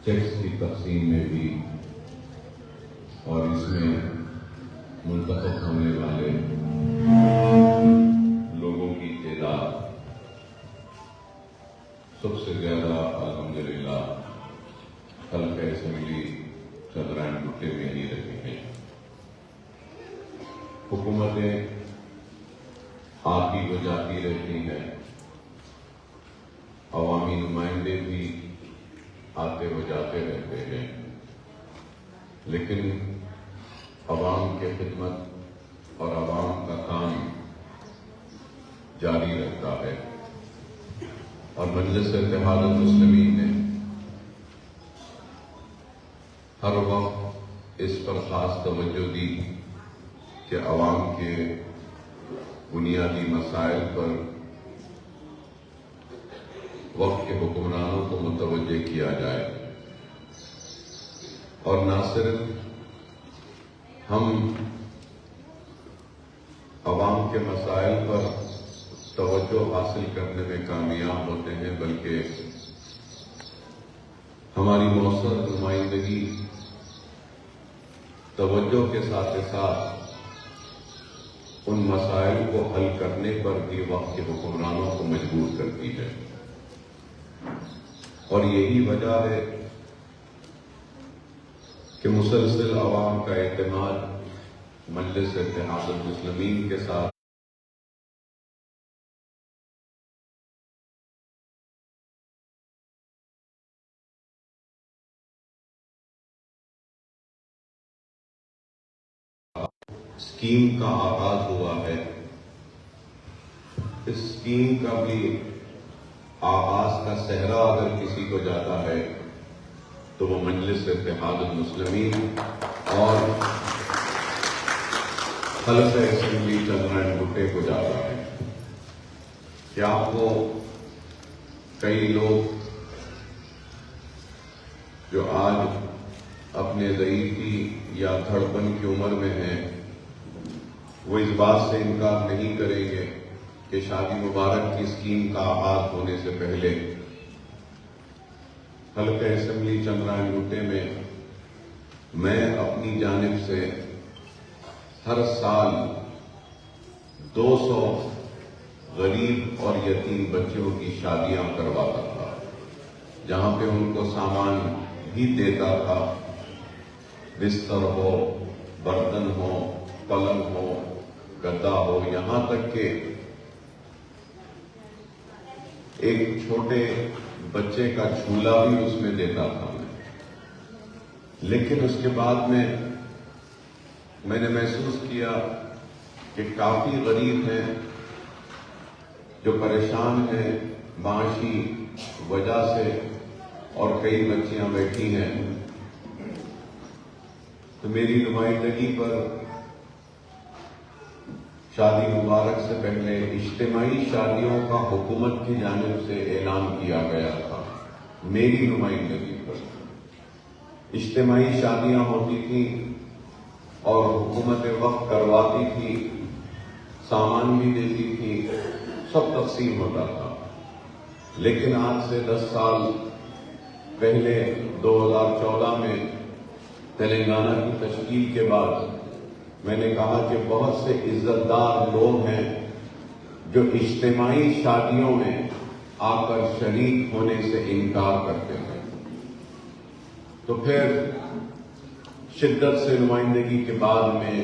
Checks کی تقسیم میں بھی اور اس میں منتخب ہونے والے لوگوں کی تعداد سب سے زیادہ الحمدللہ حلقہ اسمبلی چندرائن گٹے میں ہی رہی ہیں۔ حکومتیں آتی و جاتی رہتی ہیں، عوامی نمائندے بھی آتے و جاتے رہتے ہیں، لیکن عوام کی خدمت اور عوام کا کام جاری رہتا ہے۔ اور مجلس اتحاد المسلمین نے ہر وقت اس پر خاص توجہ دی کہ عوام کے بنیادی مسائل پر وقت کے حکمرانوں کو متوجہ کیا جائے، اور نہ صرف ہم عوام کے مسائل پر توجہ حاصل کرنے میں کامیاب ہوتے ہیں، بلکہ ہماری مؤثر نمائندگی توجہ کے ساتھ ساتھ ان مسائل کو حل کرنے پر بھی وقت کے حکمرانوں کو مجبور کرتی ہے۔ اور یہی وجہ ہے کہ مسلسل عوام کا اعتماد مجلس اتحاد المسلمین کے ساتھ اسکیم کا آغاز ہوا ہے۔ اس اسکیم کا بھی آغاز کا صحرا اگر کسی کو جاتا ہے تو وہ مجلس اتحاد المسلمین اور حلقہ اسمبلی چندرائن گٹے کو جاتا ہے۔ کہ آپ کو کئی لوگ جو آج اپنے ضعیفی یا دھڑپن کی عمر میں ہیں، وہ اس بات سے انکار نہیں کریں گے کہ شادی مبارک کی اسکیم کا آغاز ہونے سے پہلے حلقہ اسمبلی چندرائن گٹے میں اپنی جانب سے ہر سال 200 غریب اور یتیم بچوں کی شادیاں کرواتا تھا، جہاں پہ ان کو سامان بھی دیتا تھا، بستر ہو، برتن ہو، پلنگ ہو، گدا ہو، یہاں تک کہ ایک چھوٹے بچے کا جھولا بھی اس میں دیتا تھا میں۔ لیکن اس کے بعد میں نے محسوس کیا کہ کافی غریب ہیں جو پریشان ہیں معاشی وجہ سے، اور کئی بچیاں بیٹھی ہیں، تو میری نمائندگی پر شادی مبارک سے پہلے اجتماعی شادیوں کا حکومت کی جانب سے اعلان کیا گیا تھا۔ میری نمائندگی پر اجتماعی شادیاں ہوتی تھیں اور حکومت وقت کرواتی تھی، سامان بھی دیتی تھی، سب تقسیم ہوتا تھا۔ لیکن آج سے 10 سال پہلے 2014 میں تلنگانہ کی تشکیل کے بعد میں نے کہا کہ بہت سے عزت دار لوگ ہیں جو اجتماعی شادیوں میں آ کر شریک ہونے سے انکار کرتے ہیں۔ تو پھر شدت سے نمائندگی کے بعد میں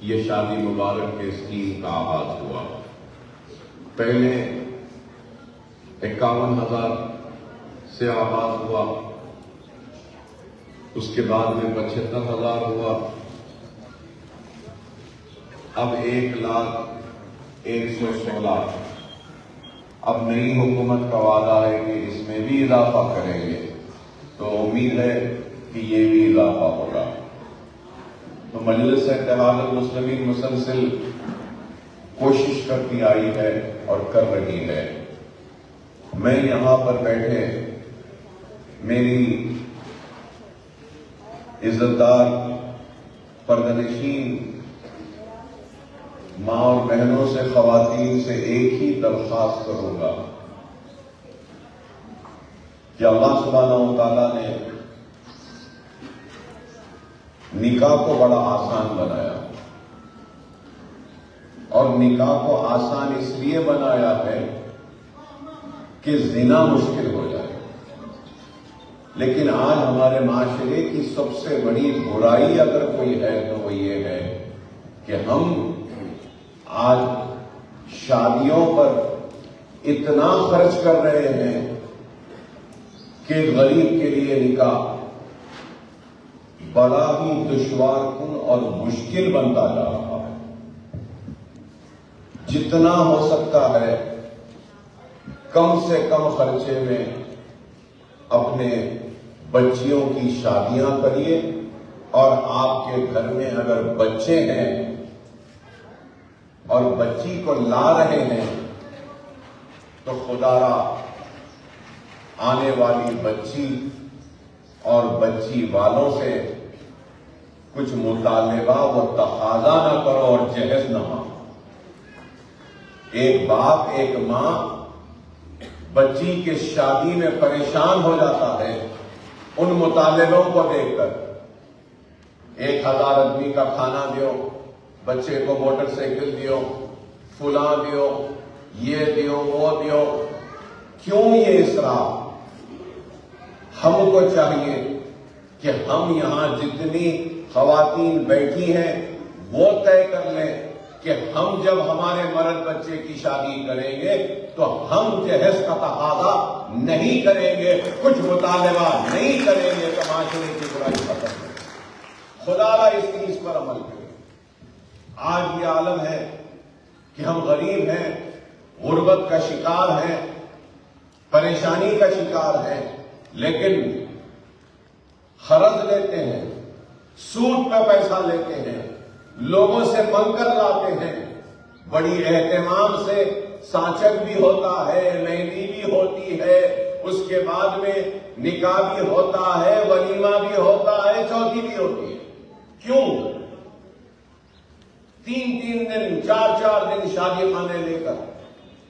یہ شادی مبارک کے اسکیم کا آغاز ہوا۔ پہلے 51,000 سے آغاز ہوا، اس کے بعد میں 75,000 ہوا، اب 1,01,16,000۔ اب نئی حکومت کا وعدہ ہے کہ اس میں بھی اضافہ کریں گے، تو امید ہے کہ یہ بھی اضافہ ہوگا۔ تو مجلس اتحاد المسلمین مسلسل کوشش کرتی آئی ہے اور کر رہی ہے۔ میں یہاں پر بیٹھے میری عزت دار پردہ-نشین ماں اور بہنوں سے، خواتین سے ایک ہی درخواست کروں گا کہ اللہ سبحانہ و تعالیٰ نے نکاح کو بڑا آسان بنایا، اور نکاح کو آسان اس لیے بنایا ہے کہ زنا مشکل ہو جائے۔ لیکن آج ہمارے معاشرے کی سب سے بڑی برائی اگر کوئی ہے تو وہ یہ ہے کہ ہم آج شادیوں پر اتنا خرچ کر رہے ہیں کہ غریب کے لیے نکاح بڑا ہی دشوار کن اور مشکل بنتا جا رہا ہے۔ جتنا ہو سکتا ہے کم سے کم خرچے میں اپنے بچیوں کی شادیاں کریے، اور آپ کے گھر میں اگر بچے ہیں اور بچی کو لا رہے ہیں تو خدا را آنے والی بچی اور بچی والوں سے کچھ مطالبہ و تقاضا نہ کرو اور جہیز نہ مانگو۔ ایک باپ ایک ماں بچی کے شادی میں پریشان ہو جاتا ہے ان مطالبوں کو دیکھ کر۔ 1000 آدمی کا کھانا دیو، بچے کو موٹر سائیکل دیو، فلاں دیو، یہ دیو وہ دیو۔ کیوں یہ اسراف؟ ہم کو چاہیے کہ ہم یہاں جتنی خواتین بیٹھی ہیں وہ طے کر لیں کہ ہم جب ہمارے مرد بچے کی شادی کریں گے تو ہم جہیز کا تقاضا نہیں کریں گے، کچھ مطالبہ نہیں کریں گے، تو معاشرے کی برائی ختم ہے۔ خدا را اس چیز پر عمل کرے۔ آج یہ عالم ہے کہ ہم غریب ہیں، غربت کا شکار ہیں، پریشانی کا شکار ہیں، لیکن قرض لیتے ہیں، سود پہ پیسہ لیتے ہیں، لوگوں سے مانگ کر لاتے ہیں، بڑی اہتمام سے سانچک بھی ہوتا ہے، مہندی بھی ہوتی ہے، اس کے بعد میں نکاح بھی ہوتا ہے، ولیمہ بھی ہوتا ہے، چوتھی بھی ہوتی ہے۔ کیوں؟ 3 دن 4 دن شادی خانے لے کر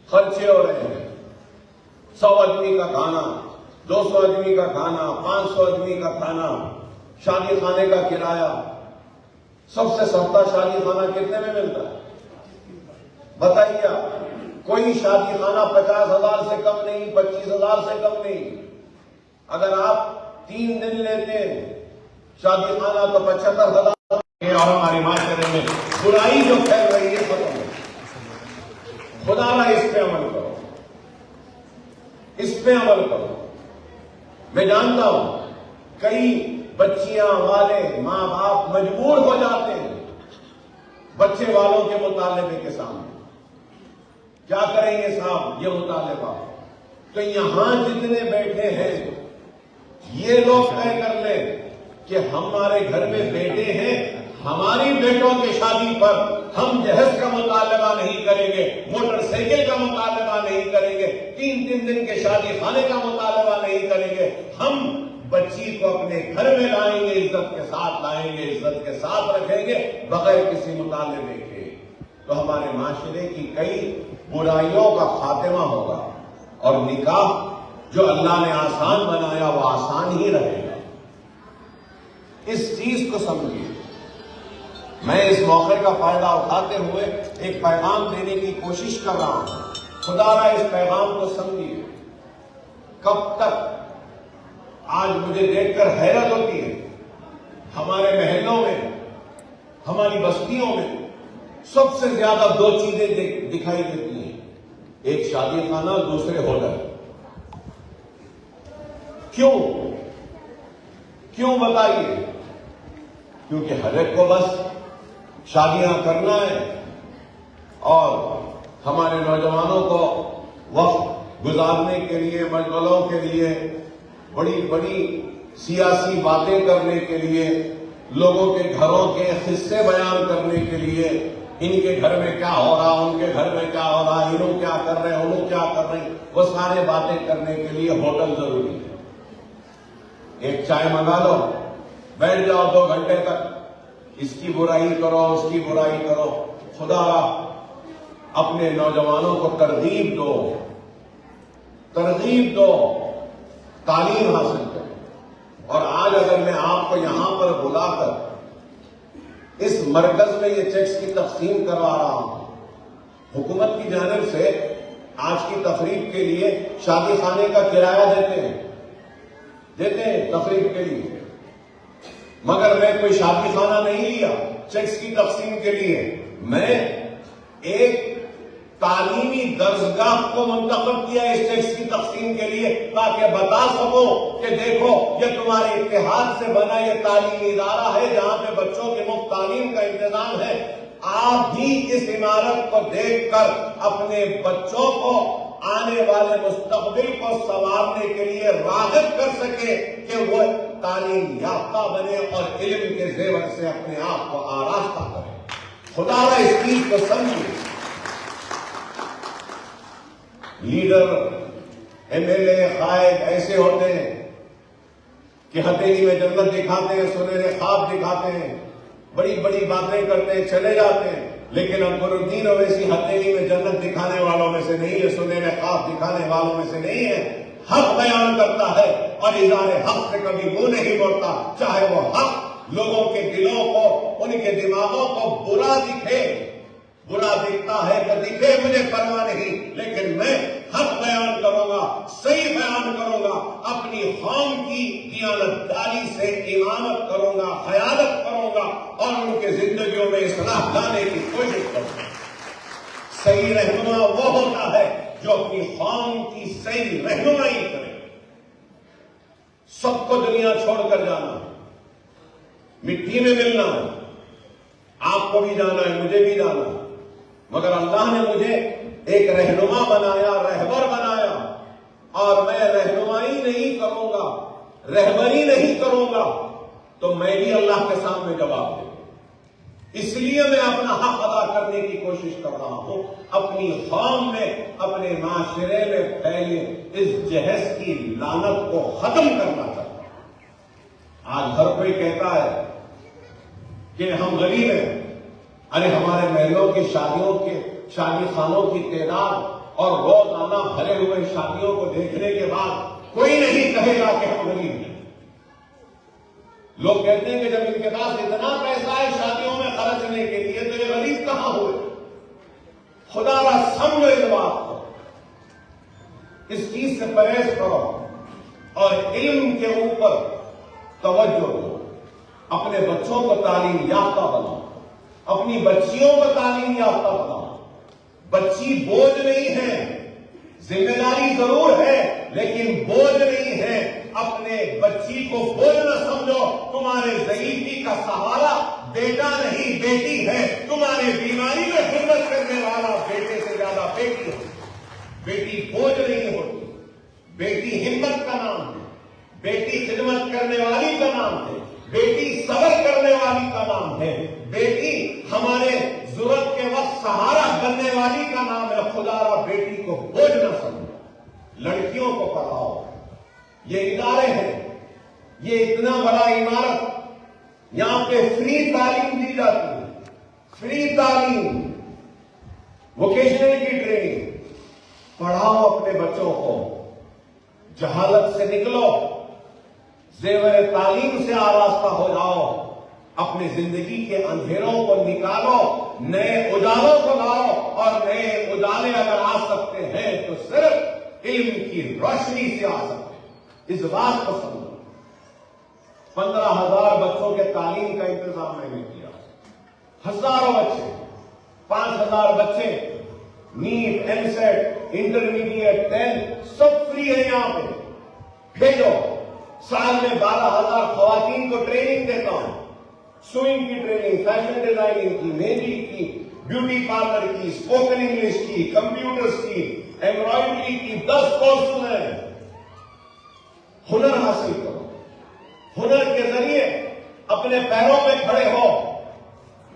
خرچے ہو رہے ہیں۔ 100 آدمی کا کھانا، 200 آدمی کا کھانا، 500 آدمی کا کھانا، شادی خانے کا کرایہ۔ سب سے سستا شادی خانہ کتنے میں ملتا ہے بتائیے آپ؟ کوئی شادی خانہ 50,000 سے کم نہیں، 25,000 سے کم نہیں۔ اگر آپ 3 دن لیتے ہیں شادی خانہ تو 75,000۔ اور ہمارے معاشرے میں برائی جو پھیل رہی ہے ختم ہو۔ خدا را اس پہ عمل کرو، اس پہ عمل کرو۔ میں جانتا ہوں کئی بچیاں والے ماں باپ مجبور ہو جاتے ہیں بچے والوں کے مطالبے کے سامنے۔ کیا کریں گے صاحب یہ مطالبہ؟ تو یہاں جتنے بیٹھے ہیں یہ لوگ طے کر لیں کہ ہمارے گھر میں بیٹے ہیں، ہماری بیٹوں کی شادی پر ہم جہیز کا مطالبہ نہیں کریں گے، موٹر سائیکل کا مطالبہ نہیں کریں گے، 3 دن کے شادی خانے کا مطالبہ نہیں کریں گے۔ ہم بچی کو اپنے گھر میں لائیں گے، عزت کے ساتھ لائیں گے، عزت کے ساتھ رکھیں گے بغیر کسی مطالبے کے۔ تو ہمارے معاشرے کی کئی برائیوں کا خاتمہ ہوگا، اور نکاح جو اللہ نے آسان بنایا وہ آسان ہی رہے گا۔ اس چیز کو سمجھیے۔ میں اس موقع کا فائدہ اٹھاتے ہوئے ایک پیغام دینے کی کوشش کر رہا ہوں۔ خدا را اس پیغام کو سمجھیے۔ کب تک؟ آج مجھے دیکھ کر حیرت ہوتی ہے، ہمارے محلوں میں، ہماری بستیوں میں سب سے زیادہ 2 چیزیں دکھائی دیتی ہیں، ایک شادی خانہ، دوسرے ہوٹل۔ کیوں بتائیے؟ کیونکہ ہر ایک کو بس شادیاں کرنا ہے، اور ہمارے نوجوانوں کو وقت گزارنے کے لیے، مشغلوں کے لیے، بڑی بڑی سیاسی باتیں کرنے کے لیے، لوگوں کے گھروں کے قصے بیان کرنے کے لیے، ان کے گھر میں کیا ہو رہا، ان کے گھر میں کیا ہو رہا، انہوں کیا کر رہے ہیں، انہوں کیا کر رہے ہیں، وہ سارے باتیں کرنے کے لیے ہوٹل ضروری ہے۔ ایک چائے منگا لو، بیٹھ جاؤ 2 گھنٹے تک، اس کی برائی کرو، اس کی برائی کرو۔ خدا اپنے نوجوانوں کو ترغیب دو، تعلیم حاصل کریں۔ اور آج اگر میں آپ کو یہاں پر بلا کر اس مرکز میں یہ چیکس کی تقسیم کروا رہا ہوں. حکومت کی جانب سے آج کی تقریب کے لیے شادی خانے کا کرایہ دیتے ہیں تقریب کے لیے، مگر میں کوئی شادی خانہ نہیں لیا چیکس کی تقسیم کے لیے. میں ایک تعلیمی درسگاہ کو منتخب کیا اس چیکس کی تقسیم کے لیے، تاکہ بتا سکو کہ دیکھو یہ تمہارے اتحاد سے بنا یہ تعلیمی ادارہ ہے جہاں پہ بچوں کی مفت تعلیم کا انتظام ہے. آپ بھی اس عمارت کو دیکھ کر اپنے بچوں کو آنے والے مستقبل کو سنوارنے کے لیے راغب کر سکے کہ وہ تعلیم یافتہ بنے اور علم کے زیور سے اپنے آپ کو آراستہ کرے. خدا را اس چیز کو سمجھے. لیڈر، ایم ایل اے، قائد ایسے ہوتے ہیں کہ ہتھیلی میں جنت دکھاتے ہیں، سنہرے خواب دکھاتے ہیں، بڑی بڑی باتیں کرتے ہیں، چلے جاتے ہیں. لیکن اکبر الدین اویسی ہتھیلی میں جنت دکھانے والوں میں سے نہیں ہے، سنہرے خواب دکھانے والوں میں سے نہیں ہے. حق بیان کرتا ہے اور اظہار حق سے کبھی منہ نہیں موڑتا، چاہے وہ حق لوگوں کے دلوں کو، ان کے دماغوں کو برا دکھے. برا دکھتا ہے تو دکھے، مجھے پرواہ نہیں، لیکن میں حق بیان کروں گا، صحیح بیان کروں گا، اپنی قوم کی دیانتداری سے امامت کروں گا، قیادت کروں گا اور ان کے زندگیوں میں اصلاح لانے کی کوشش کروں گا. صحیح رہنما وہ ہوتا ہے جو اپنی قوم کی صحیح رہنمائی کرے. سب کو دنیا چھوڑ کر جانا، مٹی میں ملنا ہے. آپ کو بھی جانا ہے، مجھے بھی جانا ہے، مگر اللہ نے مجھے ایک رہنما بنایا، رہبر بنایا، اور میں رہنمائی نہیں کروں گا، رہبری نہیں کروں گا تو میں بھی اللہ کے سامنے جواب دوں. اس لیے میں اپنا حق ادا کرنے کی کوشش کر رہا ہوں. اپنی قوم میں، اپنے معاشرے میں پھیلے اس جہیز کی لعنت کو ختم کرنا چاہتا ہوں. آج ہر کوئی کہتا ہے کہ ہم غریب ہیں. ارے ہمارے محلوں کی شادی خانوں کی تعداد اور روزانہ بھرے ہوئے شادیوں کو دیکھنے کے بعد کوئی نہیں کہے گا کہ ہم غریب ہیں. لوگ کہتے ہیں کہ جب ان کے پاس اتنا پیسہ ہے شادیوں میں خرچنے کے لیے تو یہ غریب کہاں ہوئے. خدا را سمجھو اس بات کو، اس چیز سے پرہیز کرو اور علم کے اوپر توجہ دو. اپنے بچوں کو تعلیم یافتہ بناؤ، اپنی بچیوں کو تعلیم یافتہ بناؤ. بچی بوجھ نہیں ہے، ذمہ داری ضرور ہے لیکن بوجھ نہیں ہے. اپنے بچی کو بوجھ نہ سمجھو. تمہارے ضعیفی کا سہارا بیٹا نہیں بیٹی ہے. تمہارے بیماری میں خدمت کرنے والا بیٹے سے زیادہ بیٹی ہے. بیٹی بوجھ نہیں ہوتی، بیٹی ہمت کا نام ہے، بیٹی خدمت کرنے والی کا نام ہے، بیٹی صبر کرنے والی کا نام ہے، بیٹی ہمارے ضرورت کے وقت سہارا بننے والی کا نام ہے. خدا را بیٹی کو بوجھ نہ سمجھو. لڑکیوں کو پڑھاؤ. یہ ادارے ہیں، یہ اتنا بڑا عمارت، یہاں پہ فری تعلیم دی جاتی ہے. فری تعلیم، ووکیشنل کی ٹریننگ. پڑھاؤ اپنے بچوں کو، جہالت سے نکلو، زیور تعلیم سے آراستہ ہو جاؤ. اپنی زندگی کے اندھیروں کو نکالو، نئے اجالوں کو لاؤ. اور نئے اجالے اگر آ سکتے ہیں تو صرف علم کی روشنی سے آ سکتے ہیں. اس بات کو سمجھو. 15,000 بچوں کے تعلیم کا انتظام میں نے کیا. ہزاروں بچے، 5,000 بچے، نیٹ، این سیٹ، انٹرمیڈیٹ، 10 سب فری ہے یہاں پہ. بھیجو. سال میں 12,000 خواتین کو ٹریننگ دیتا ہوں. سوئنگ کی ٹریننگ، فیشن ڈیزائننگ کی، مہندی کی، بیوٹی پارلر کی، اسپوکن انگلش کی، کمپیوٹرز کی، ایمبرائڈری کی. 10 کورسز ہیں. ہنر حاصل کرو. ہنر کے ذریعے اپنے پیروں پہ کھڑے ہو.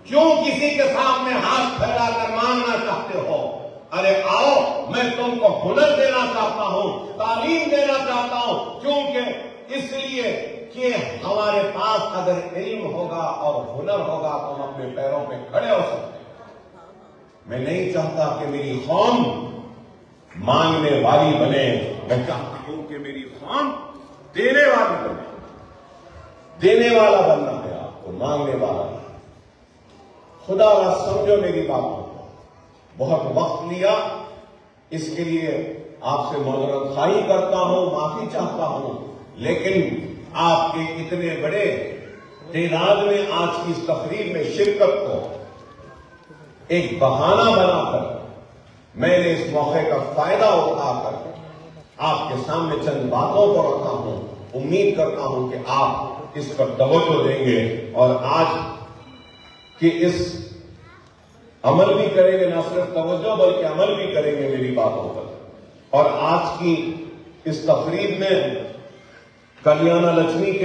کیوں کسی کے سامنے ہاتھ پھیلا کر مانگنا چاہتے ہو؟ ارے آؤ، میں تم کو ہنر دینا چاہتا ہوں، تعلیم دینا چاہتا ہوں. کیونکہ اس لیے کہ ہمارے پاس اگر علم ہوگا اور ہنر ہوگا تو ہم اپنے پیروں پہ کھڑے ہو سکتے ہیں. میں نہیں چاہتا کہ میری قوم مانگنے والی بنے. میں چاہتا ہوں کہ میری قوم دینے والی بنے. دینے والا بننا ہے آپ کو، مانگنے والا نہیں. خدا را سمجھو میری باتوں کو. بہت وقت لیا، اس کے لیے آپ سے معذرت خواہی کرتا ہوں، معافی چاہتا ہوں، لیکن آپ کے اتنے بڑے تعداد میں آج کی اس تقریب میں شرکت کو ایک بہانہ بنا کر میں نے اس موقع کا فائدہ اٹھا کر آپ کے سامنے چند باتوں کو رکھا ہوں. امید کرتا ہوں کہ آپ اس پر توجہ دیں گے اور آج کہ اس عمل بھی کریں گے، نہ صرف توجہ بلکہ عمل بھی کریں گے میری باتوں پر. اور آج کی اس تقریب میں کلیانہ لکشمی کے